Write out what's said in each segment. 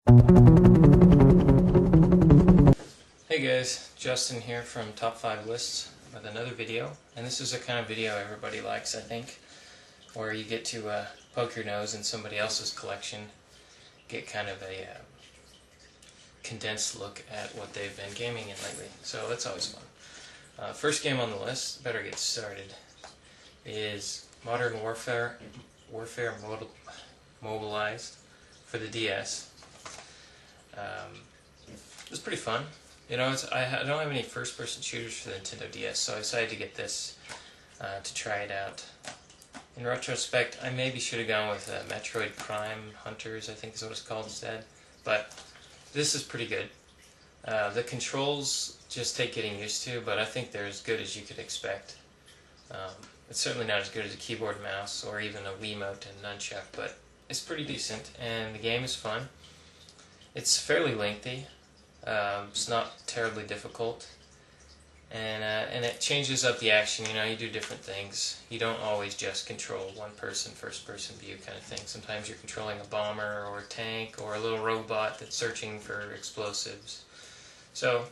Hey guys, Justin here from Top 5 Lists with another video, and this is a kind of video everybody likes, I think, where you get to poke your nose in somebody else's collection, get kind of a condensed look at what they've been gaming in lately, so that's always fun. First game on the list, better get started, is Modern Warfare Mobilized for the DS. It was pretty fun. You know, I don't have any first-person shooters for the Nintendo DS, so I decided to get this to try it out. In retrospect, I maybe should have gone with Metroid Prime Hunters, I think is what it's called instead. But this is pretty good. The controls just take getting used to, but I think they're as good as you could expect. It's certainly not as good as a keyboard and mouse or even a Wiimote and nunchuck, but it's pretty decent, and the game is fun. It's fairly lengthy. It's not terribly difficult, and it changes up the action. You know, you do different things. You don't always just control one person, first-person view kind of thing. Sometimes you're controlling a bomber or a tank or a little robot that's searching for explosives. So,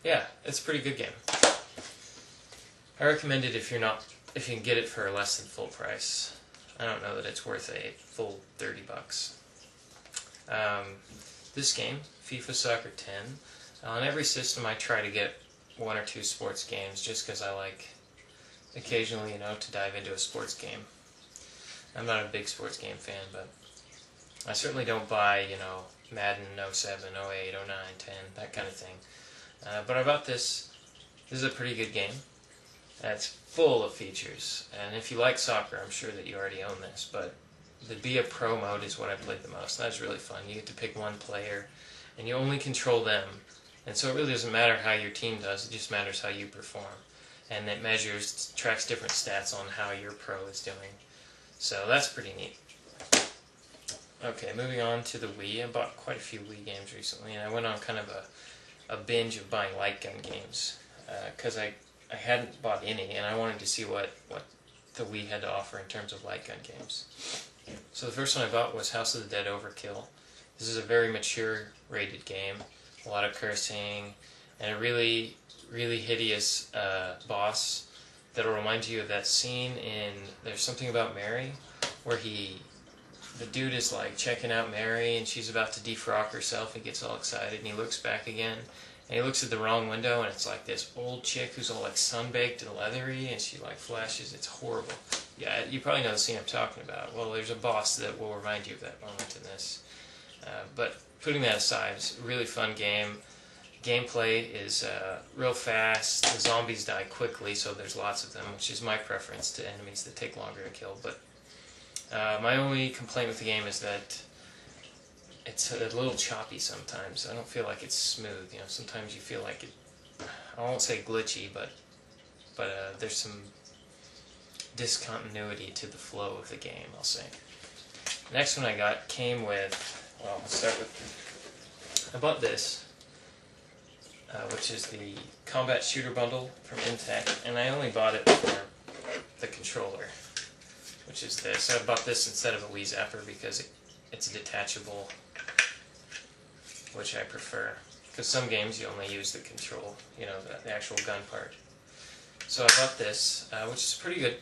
yeah, it's a pretty good game. I recommend it if you can get it for less than full price. I don't know that it's worth a full $30. This game, FIFA Soccer 10, on every system I try to get one or two sports games just because I like occasionally, to dive into a sports game. I'm not a big sports game fan, but I certainly don't buy, Madden 07, 08, 09, 10, that kind of thing. But I bought this. This is a pretty good game. It's full of features, and if you like soccer, I'm sure that you already own this, but the Be a Pro mode is what I played the most. That's really fun. You get to pick one player, and you only control them. And so it really doesn't matter how your team does, it just matters how you perform. And it tracks different stats on how your pro is doing. So that's pretty neat. Okay, moving on to the Wii. I bought quite a few Wii games recently, and I went on kind of a binge of buying light gun games, because I hadn't bought any, and I wanted to see what the Wii had to offer in terms of light gun games. So the first one I bought was House of the Dead Overkill. This is a very mature rated game, a lot of cursing, and a really, really hideous boss that'll remind you of that scene in There's Something About Mary, where the dude is like checking out Mary and she's about to defrock herself. He gets all excited and he looks back again. And he looks at the wrong window, and it's like this old chick who's all like sun-baked and leathery, and she like flashes. It's horrible. Yeah, you probably know the scene I'm talking about. Well, there's a boss that will remind you of that moment in this. But putting that aside, it's a really fun game. Gameplay is real fast. The zombies die quickly, so there's lots of them, which is my preference to enemies that take longer to kill. But my only complaint with the game is that it's a little choppy sometimes. I don't feel like it's smooth. Sometimes you feel like it, I won't say glitchy, but there's some discontinuity to the flow of the game, I'll say. The next one I got came with, well, I'll start with, I bought this, which is the Combat Shooter Bundle from Intech, and I only bought it for the controller, which is this. I bought this instead of a Wii Zapper because it's detachable, which I prefer, because some games you only use the control, the actual gun part. So I bought this, which is pretty good.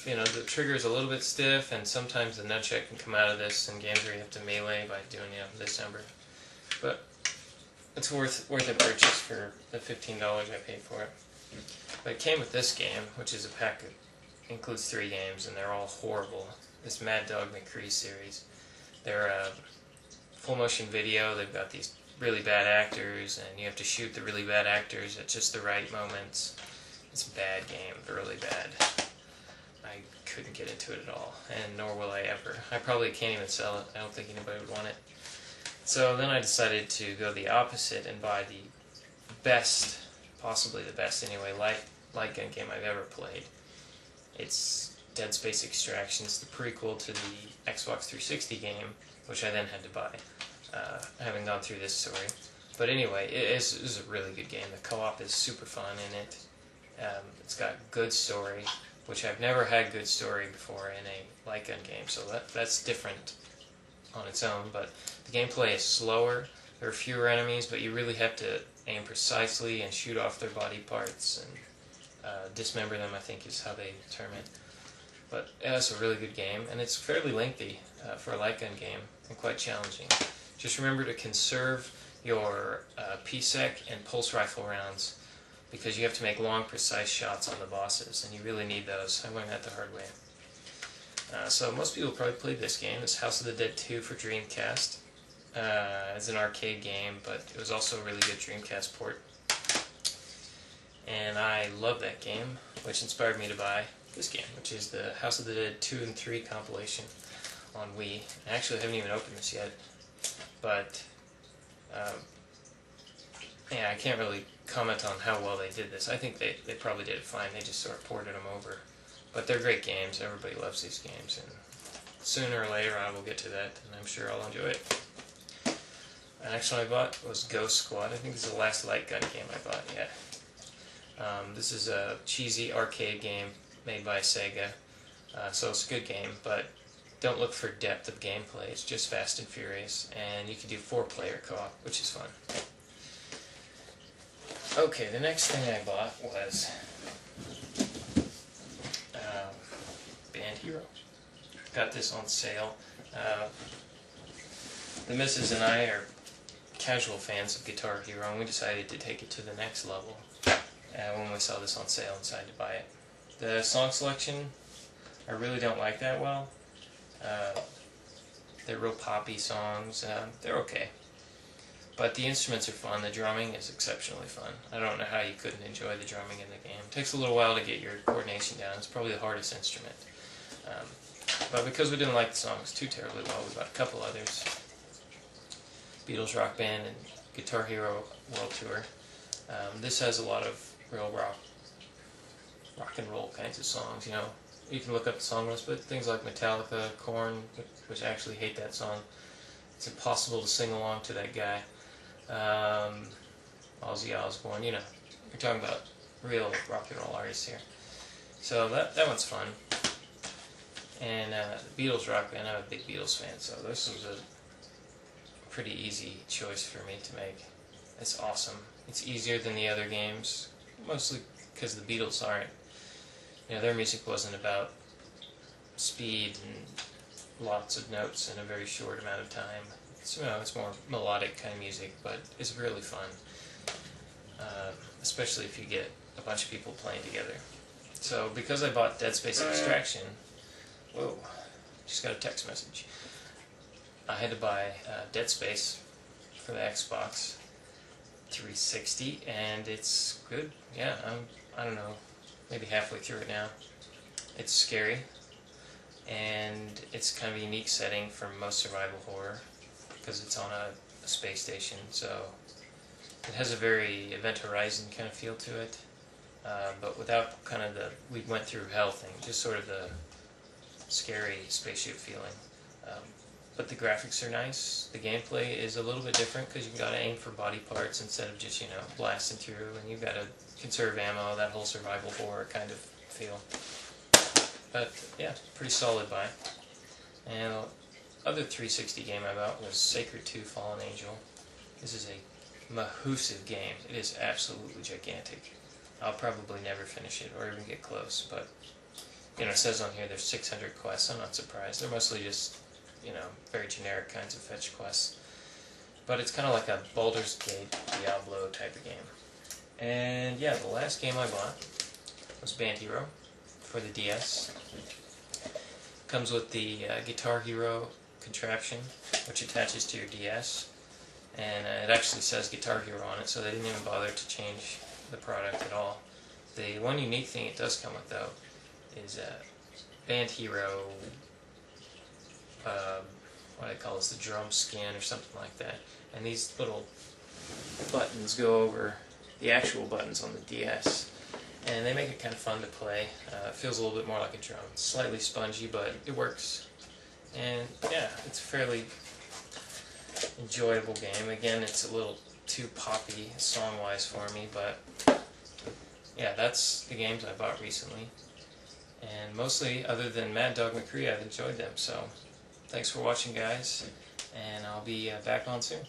The trigger is a little bit stiff, and sometimes the nunchuck can come out of this in games where you have to melee by doing this number. But it's worth a purchase for the $15 I paid for it. But it came with this game, which is a pack that includes 3 games, and they're all horrible. This Mad Dog McCree series. They're full motion video. They've got these really bad actors, and you have to shoot the really bad actors at just the right moments. It's a bad game, really bad. I couldn't get into it at all, and nor will I ever. I probably can't even sell it. I don't think anybody would want it. So then I decided to go the opposite and buy the best, possibly the best anyway, light gun game I've ever played. It's Dead Space Extraction. It's the prequel to the Xbox 360 game, which I then had to buy, having gone through this story. But anyway, it is a really good game. The co-op is super fun in it. It's got good story, which I've never had good story before in a light gun game, so that's different on its own, but the gameplay is slower. There are fewer enemies, but you really have to aim precisely and shoot off their body parts and dismember them, I think is how they term it. But yeah, it's a really good game, and it's fairly lengthy for a light gun game, and quite challenging. Just remember to conserve your PSEC and pulse rifle rounds, because you have to make long, precise shots on the bosses, and you really need those. I learned that the hard way. So most people probably played this game. It's House of the Dead 2 for Dreamcast. It's an arcade game, but it was also a really good Dreamcast port. And I love that game, which inspired me to buy this game, which is the House of the Dead 2 and 3 compilation on Wii. I actually haven't even opened this yet, but yeah, I can't really comment on how well they did this. I think they probably did it fine. They just sort of ported them over. But they're great games. Everybody loves these games, and sooner or later I will get to that, and I'm sure I'll enjoy it. The next one I bought was Ghost Squad. I think this is the last light gun game I bought, yeah. This is a cheesy arcade game made by Sega, so it's a good game, but don't look for depth of gameplay. It's just fast and furious, and you can do 4-player co-op, which is fun. Okay, the next thing I bought was Band Hero. Got this on sale. The missus and I are casual fans of Guitar Hero, and we decided to take it to the next level when we saw this on sale and decided to buy it. The song selection I really don't like that well. They're real poppy songs. They're okay. But the instruments are fun. The drumming is exceptionally fun. I don't know how you couldn't enjoy the drumming in the game. It takes a little while to get your coordination down. It's probably the hardest instrument. But because we didn't like the songs too terribly well, we bought a couple others. Beatles Rock Band and Guitar Hero World Tour. This has a lot of real rock and roll kinds of songs, you know. You can look up the song list, but things like Metallica, Korn, which I actually hate that song. It's impossible to sing along to that guy. Ozzy Osbourne, you know. You're talking about real rock and roll artists here. So that one's fun. And the Beatles Rock Band, I'm a big Beatles fan, so this was a pretty easy choice for me to make. It's awesome. It's easier than the other games, mostly because the Beatles aren't, you know, their music wasn't about speed and lots of notes in a very short amount of time. It's, you know, it's more melodic kind of music, but it's really fun, especially if you get a bunch of people playing together. So because I bought Dead Space Extraction, whoa, just got a text message. I had to buy Dead Space for the Xbox 360, and it's good. Yeah, I don't know, maybe halfway through it now. It's scary, and it's kind of a unique setting for most survival horror because it's on a space station, so it has a very Event Horizon kind of feel to it, but without kind of the we went through hell thing, just sort of the scary spaceship feeling. But the graphics are nice. The gameplay is a little bit different because you've got to aim for body parts instead of just, you know, blasting through, and you've got to conserve ammo, that whole survival horror kind of feel. But yeah, pretty solid buy. And the other 360 game I bought was Sacred 2 Fallen Angel. This is a massive game. It is absolutely gigantic. I'll probably never finish it or even get close, but you know, it says on here there's 600 quests. I'm not surprised. They're mostly just, you know, very generic kinds of fetch quests. But it's kind of like a Baldur's Gate, Diablo type of game. And yeah, the last game I bought was Band Hero for the DS. Comes with the Guitar Hero contraption, which attaches to your DS. And it actually says Guitar Hero on it, so they didn't even bother to change the product at all. The one unique thing it does come with, though, is Band Hero, what I call this, the drum skin or something like that. And these little buttons go over the actual buttons on the DS, and they make it kind of fun to play. It feels a little bit more like a drum. It's slightly spongy, but it works. And yeah, it's a fairly enjoyable game. Again, it's a little too poppy song-wise for me, but yeah, that's the games I bought recently. And mostly, other than Mad Dog McCree, I've enjoyed them. So, thanks for watching, guys. and I'll be back on soon.